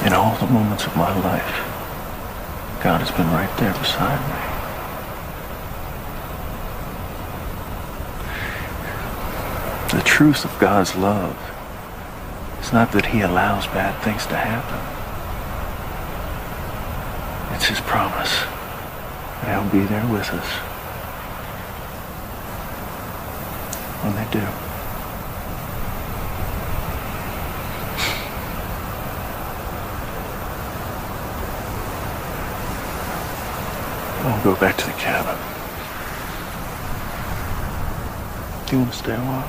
In all the moments of my life, God has been right there beside me. The truth of God's love is not that He allows bad things to happen. It's His promise that He'll be there with us when they do. I'll go back to the cabin. Do you want to stay a while?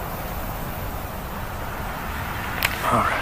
All right.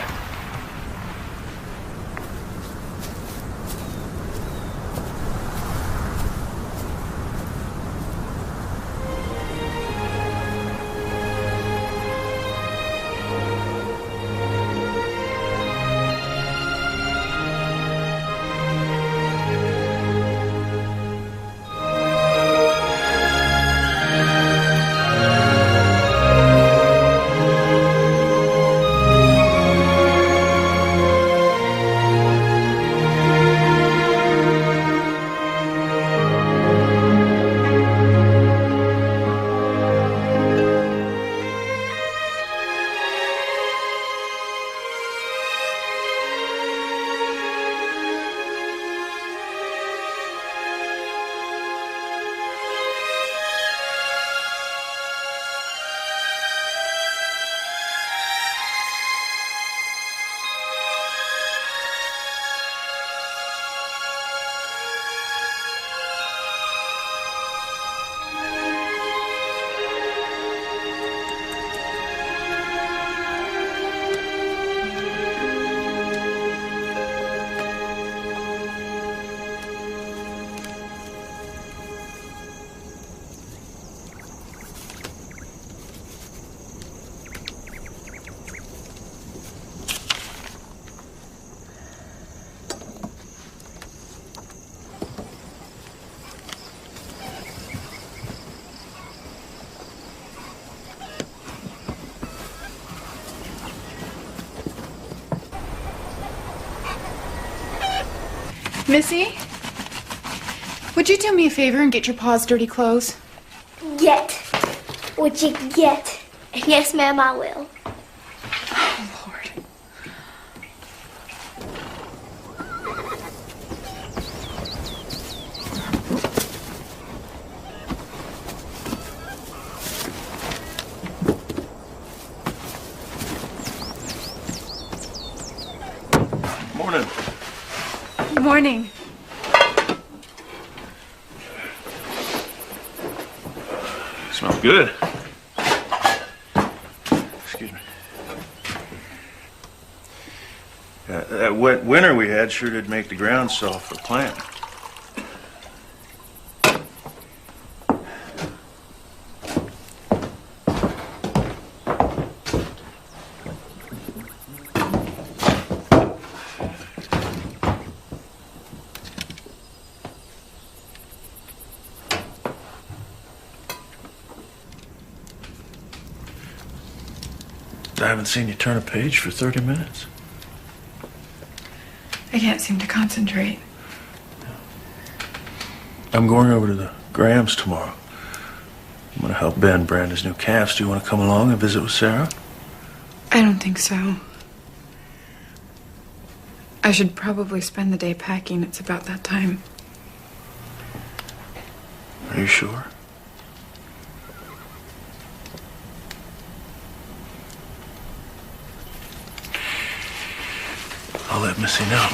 Missy? Would you do me a favor and get your pa's dirty clothes? Get. Would you get? Yes, ma'am, I will. Oh, Lord. Morning. Good morning. Smells good. Excuse me. That wet winter we had sure did make the ground soft for planting. I haven't seen you turn a page for 30 minutes. I can't seem to concentrate. I'm going over to the Grahams tomorrow. I'm going to help Ben brand his new calves. Do you want to come along and visit with Sarah? I don't think so. I should probably spend the day packing. It's about that time. Are you sure? I'll let Missy know.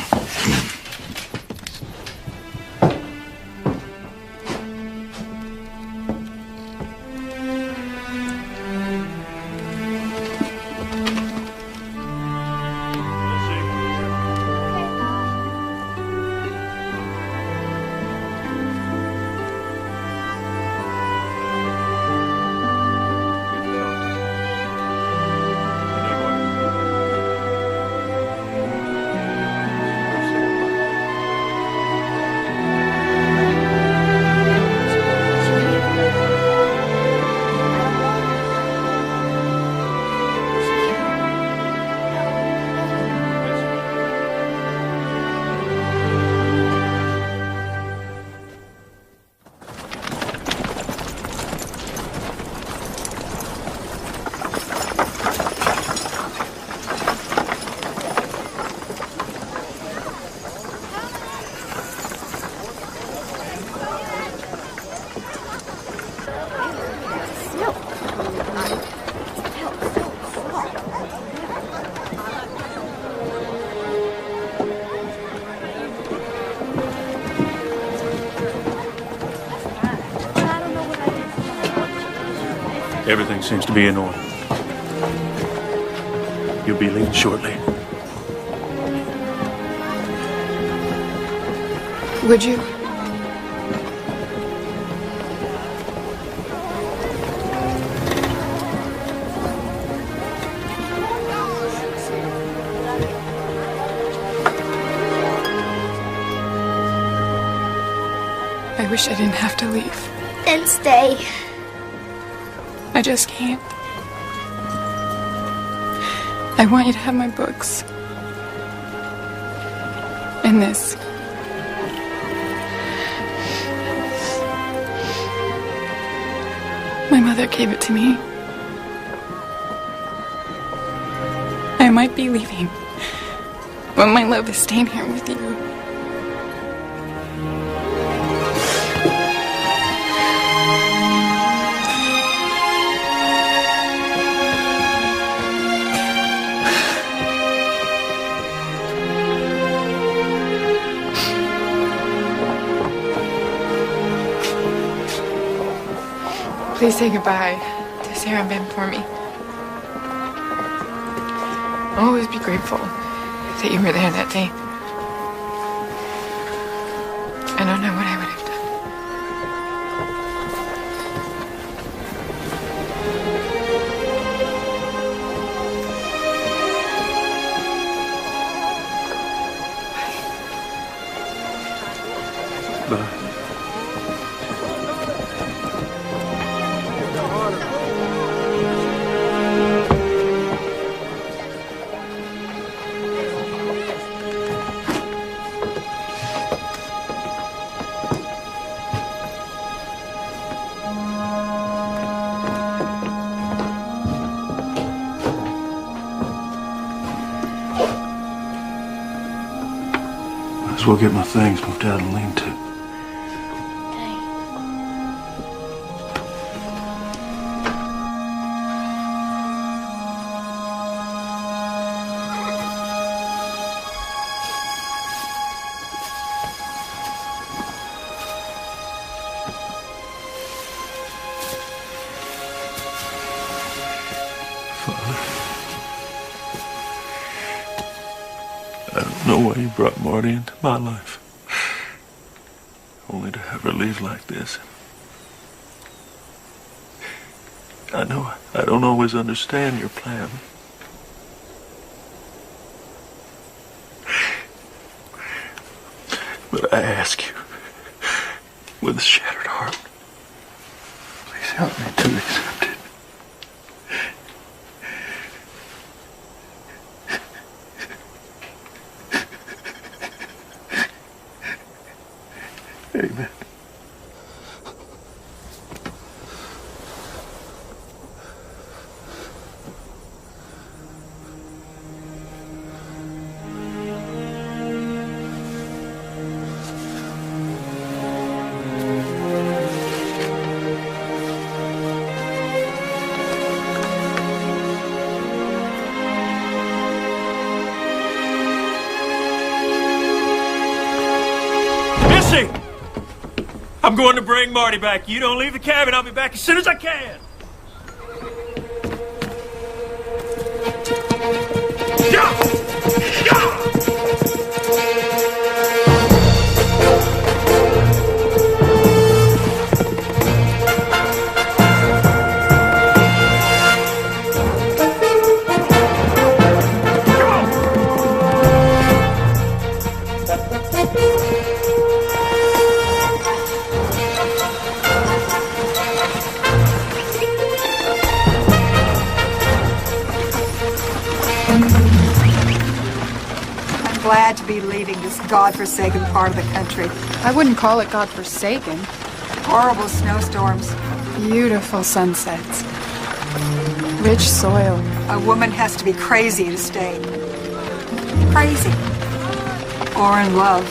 Everything seems to be in order. You'll be leaving shortly. Would you? I wish I didn't have to leave. Then stay. I just can't. I want you to have my books. And this. My mother gave it to me. I might be leaving, but my love is staying here with you. Please say goodbye to Sarah and Ben for me. I'll always be grateful that you were there that day. I don't know what I would have done. Bye. Might as well get my things moved out and lean to. I don't know why you brought Marty into my life. Only to have her leave like this. I know I don't always understand your plan. But I ask you, with a shattered heart, please help me to accept it. Amen. I'm going to bring Marty back. You don't leave the cabin. I'll be back as soon as I can. Glad to be leaving this godforsaken part of the country. I wouldn't call it godforsaken. Horrible snowstorms. Beautiful sunsets. Rich soil. A woman has to be crazy to stay. Crazy. Or in love.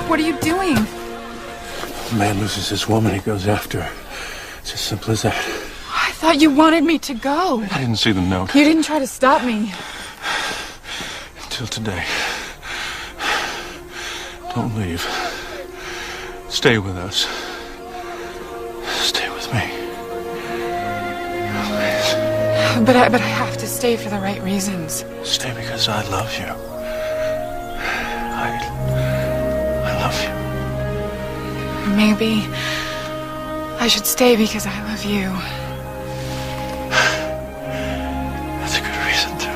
What are you doing? A man loses his woman, he goes after her. It's as simple as that. I thought you wanted me to go. I didn't see the note. You didn't try to stop me. Until today. Don't leave. Stay with us. Stay with me. Please. But I have to stay for the right reasons. Stay because I love you. I love you. Maybe I should stay because I love you. That's a good reason to.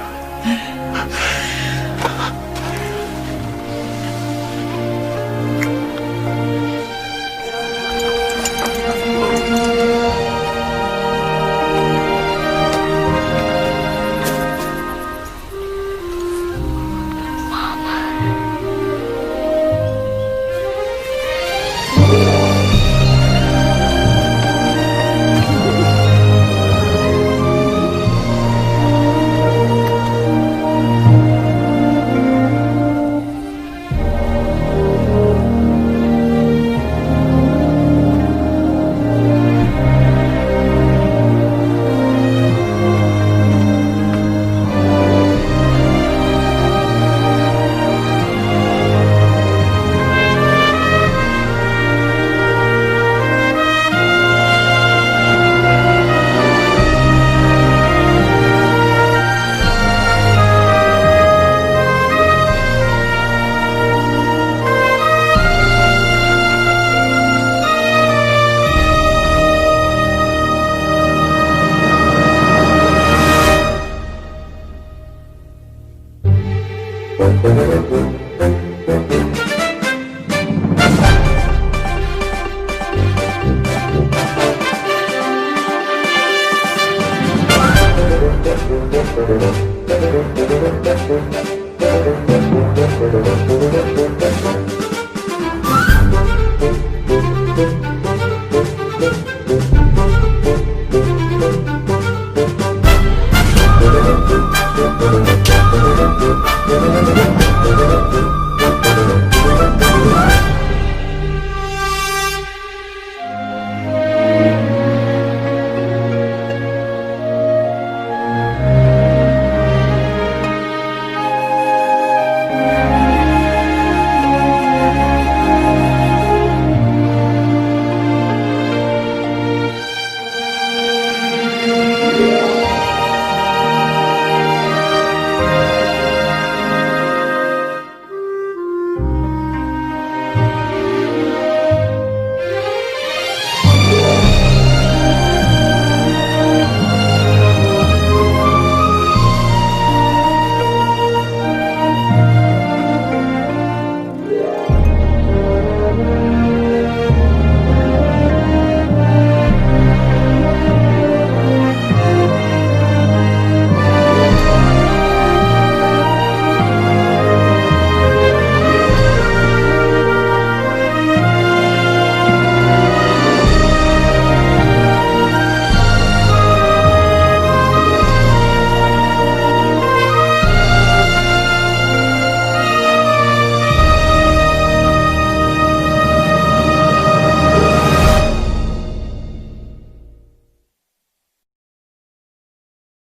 Thank you.